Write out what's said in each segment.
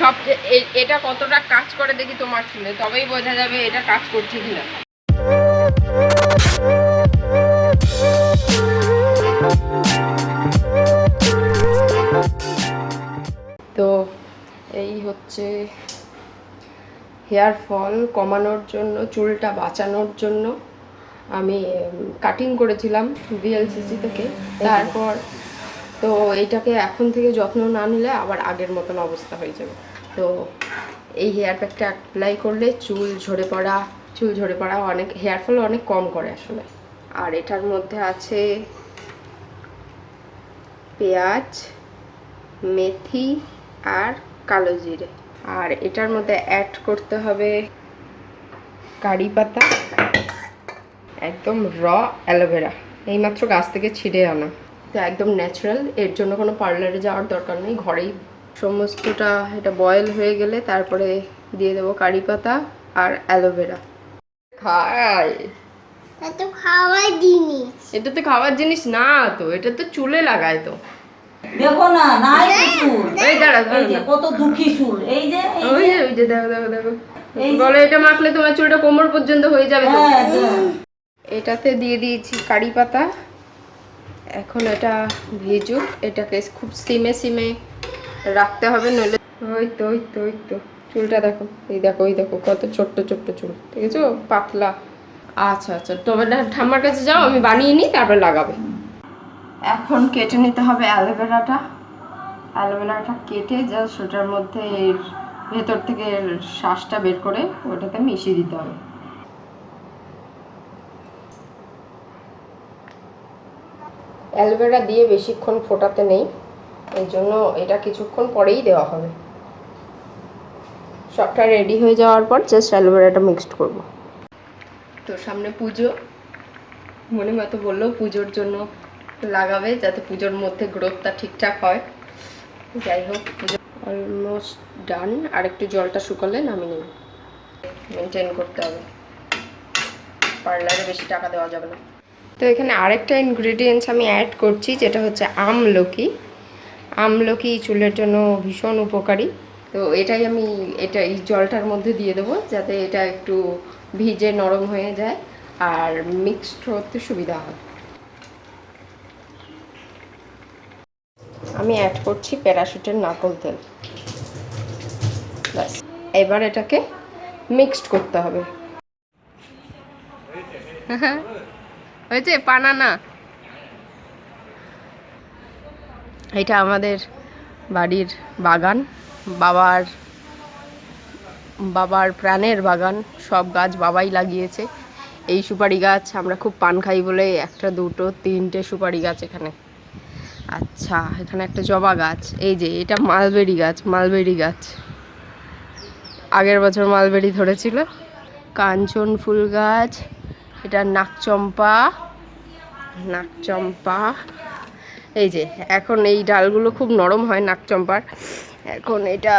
সবচেয়ে এটা কতটা কাজ করে দেখি তোমার চুলে, তবেই বোঝা যাবে এটা কাজ করছে কিনা। তো এই হচ্ছে হেয়ার ফল কমানোর জন্য, চুলটা বাঁচানোর জন্য আমি কাটিং করেছিলাম ভিএলসিসি থেকে। তারপর তো এইটাকে এখন থেকে যত্ন না নিলে আবার আগের মতন অবস্থা হয়ে যাবে। তো এই হেয়ার প্যাকটা অ্যাপ্লাই করলে চুল ঝরে পড়া অনেক, হেয়ার ফল অনেক কম করে আসলে। আর এটার মধ্যে আছে পেঁয়াজ, মেথি আর কালো জিরে। আর এটার মধ্যে অ্যাড করতে হবে কারি পাতা, একদম র অ্যালোভেরা, এইমাত্র গাছ থেকে ছিঁড়ে আনা, তো একদম ন্যাচারাল। এর জন্য কোনো পার্লারে যাওয়ার দরকার নেই, ঘরেই সমস্তটা। এটা বয়েল হয়ে গেলে তারপরে দিয়ে দেবো কারি পাতা আর অ্যালোভেরা। খাই এটা খাওয়ার জিনিস, এটা তো খাওয়ার জিনিস না তো, এটা তো চুলে লাগায়। তো দেখো না, নাই চুল, এই দাঁড়া এই যে কত দুঃখী চুল, এই যে ওই যে দেখো বলো, এটা মাখলে তোমার চুলটা কোমর পর্যন্ত হয়ে যাবে। তো এটাতে দিয়ে দিয়েছি কারি পাতা। এখন এটা ভিজুক, এটাকে খুব সিমে রাখতে হবে, নইলে ওই তো চুলটা দেখো, এই দেখো কত ছোট্ট চুল, ঠিক আছে, পাতলা। আচ্ছা তবে ঠাম্মার কাছে যাও, আমি বানিয়ে নিই, তারপর লাগাবে। এখন কেটে নিতে হবে অ্যালোভেরাটা কেটে জাস্ট ওটার মধ্যে ভেতর থেকে শ্বাসটা বের করে ওটাতে মিশিয়ে দিতে হবে। অ্যালোভেরা দিয়ে বেশিক্ষণ ফোটাতে নেই, এই জন্য এটা কিছুক্ষণ পরেই দেওয়া হবে। সবটা রেডি হয়ে যাওয়ার পর জাস্ট অ্যালোভেরাটা মিক্সড করব। তো সামনে পুজো, মনে মতো বললো পুজোর জন্য লাগাবে, যাতে পুজোর মধ্যে গ্রোথটা ঠিকঠাক হয়। যাই হোক, পুজো অলমোস্ট ডান, আর একটু জলটা শুকালে নামিয়ে নেব। মেনটেন করতে হবে, পার্লারে বেশি টাকা দেওয়া যাবে না। তো এখানে আরেকটা ইনগ্রেডিয়েন্টস আমি অ্যাড করছি, যেটা হচ্ছে আমলকি চুলের জন্য ভীষণ উপকারী। তো এটাই আমি এই জলটার মধ্যে দিয়ে দেবো, যাতে এটা একটু ভিজে নরম হয়ে যায় আর মিক্সড করতে সুবিধা হয়। আমি অ্যাড করছি প্যারাশুটের নারকেল তেল। ব্যাস, এবার এটাকে মিক্সড করতে হবে। হয়েছে বানানা। এটা আমাদের বাড়ির বাগান, বাবার প্রাণের বাগান, সব গাছ বাবাই লাগিয়েছে। এই সুপারি গাছ, আমরা খুব পান খাই বলে একটা দুটো তিনটে সুপারি গাছ এখানে। আচ্ছা, এখানে একটা জবা গাছ, এই যে এটা মালবেরি গাছ, আগের বছর মালবেরি ধরেছিল। কাঞ্চন ফুল গাছ, এটা নাকচম্পা। এই যে এখন এই ডালগুলো খুব নরম হয় নাকচম্পার, এখন এটা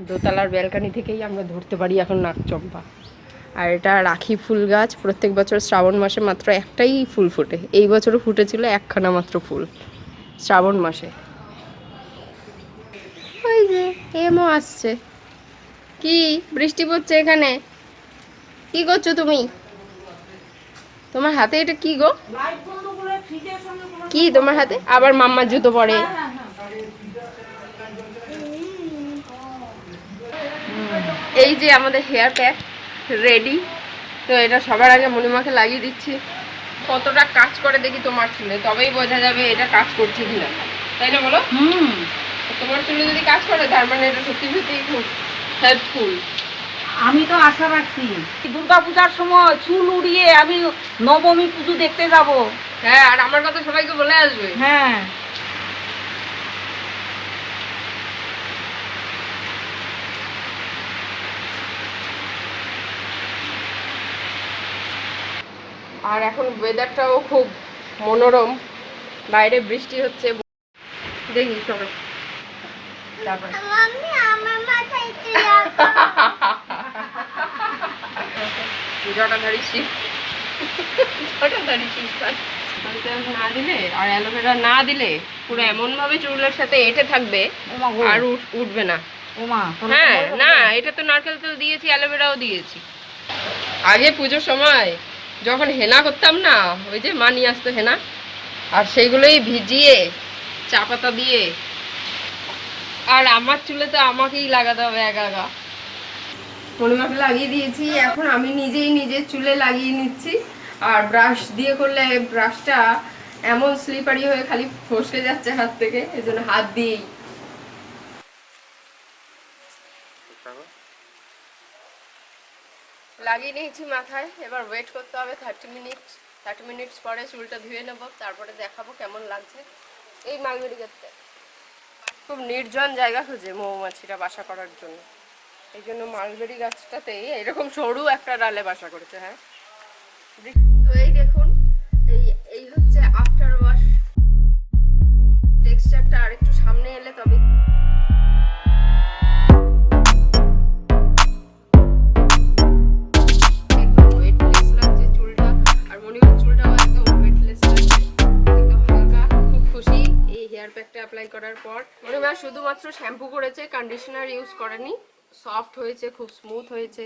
দোতলার ব্যালকানি থেকেই আমরা ধরতে পারি এখন নাকচম্পা। আর এটা রাখি ফুল গাছ, প্রত্যেক বছর শ্রাবণ মাসে মাত্র একটাই ফুল ফোটে, এই বছরও ফুটেছিল একখানা মাত্র ফুল শ্রাবণ মাসে। ওই যে এমও আসছে। কি বৃষ্টি পড়ছে এখানে? কি করছো তুমি? তোমার হাতে এটা কি গো? কি তোমার হাতে? আবার মাম্মার জুতো পরে। এই যে আমাদের হেয়ার প্যাক রেডি। তো এটা সবার আগে মনিমাকে লাগিয়ে দিচ্ছি। কতটা কাজ করে দেখি তোমার চুলে, তবেই বোঝা যাবে এটা কাজ করছে কিনা, তাই না বলো? তোমার চুলে যদি কাজ করে, তার মানে এটা সত্যি খুব হেল্পফুল। আমি তো আশা রাখছি দুর্গা পূজার সময় চুল উড়িয়ে আমি নবমী পুজো দেখতে যাব। হ্যাঁ, আর আমার কথা সবাইকে বলে আসবে। হ্যাঁ, আর এখন ওয়েদারটাও খুব মনোরম, বাইরে বৃষ্টি হচ্ছে, দেখি চলো তারপরে। জটাধারী শীত না দিলে আর অ্যালোভেরা না দিলে পুরো এমন ভাবে চুলের সাথে এঁটে থাকবে আর উঠবে না। ওমা হ্যাঁ না, এটা তো নারকেল তেল দিয়েছি, অ্যালোভেরাও দিয়েছি। আগে পুজোর সময় যখন হেনা করতাম না, ওই যে মা নিয়ে আসতো হেনা, আর সেইগুলোই ভিজিয়ে চা পাতা দিয়ে, আর আমার চুলে তো আমাকেই লাগাতে হবে একা। পরিমাকে লাগিয়ে দিয়েছি, এখন আমি নিজেই নিজের চুলে লাগিয়ে নিচ্ছি। আর ব্রাশ দিয়ে করলে ব্রাশটা এমন স্লিপারি হয়ে খালি ফসকে যাচ্ছে হাত থেকে, এই জন্য হাত দিয়েই লাগিয়ে নিয়েছি মাথায়। এবার ওয়েট করতে হবে 30 মিনিটস পরে চুলটা ধুয়ে নেব, তারপরে দেখাবো কেমন লাগছে। এই মালবেরি গাছটা খুব নির্জন জায়গা খুঁজে মৌমাছিরা বাসা করার জন্য, এই জন্য মালবেরি গাছটাতেই এরকম সরু একটা ডালে বাসা করেছে। হ্যাঁ, তো এই দেখুন, এই হচ্ছে আফটার ওয়াশ টেক্সচারটা। আর একটু সামনে এলে তবে একদম ওয়েটলেস লাগছে চুলটা, আর মনির চুলটাও একদম ওয়েটলেস লাগছে, একদম হালকা। খুব খুশি এই হেয়ার প্যাকটা অ্যাপ্লাই করার পর। মনিমা শুধুমাত্র শ্যাম্পু করেছে, কন্ডিশনার ইউজ করেনি। সফট হয়েছে, খুব স্মুথ হয়েছে।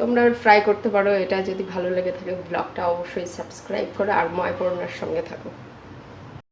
তোমরা ট্রাই করতে পারো এটা, যদি ভালো লেগে থাকে ব্লগটা অবশ্যই সাবস্ক্রাইব করো আর ময় পড়নার সঙ্গে থাকো।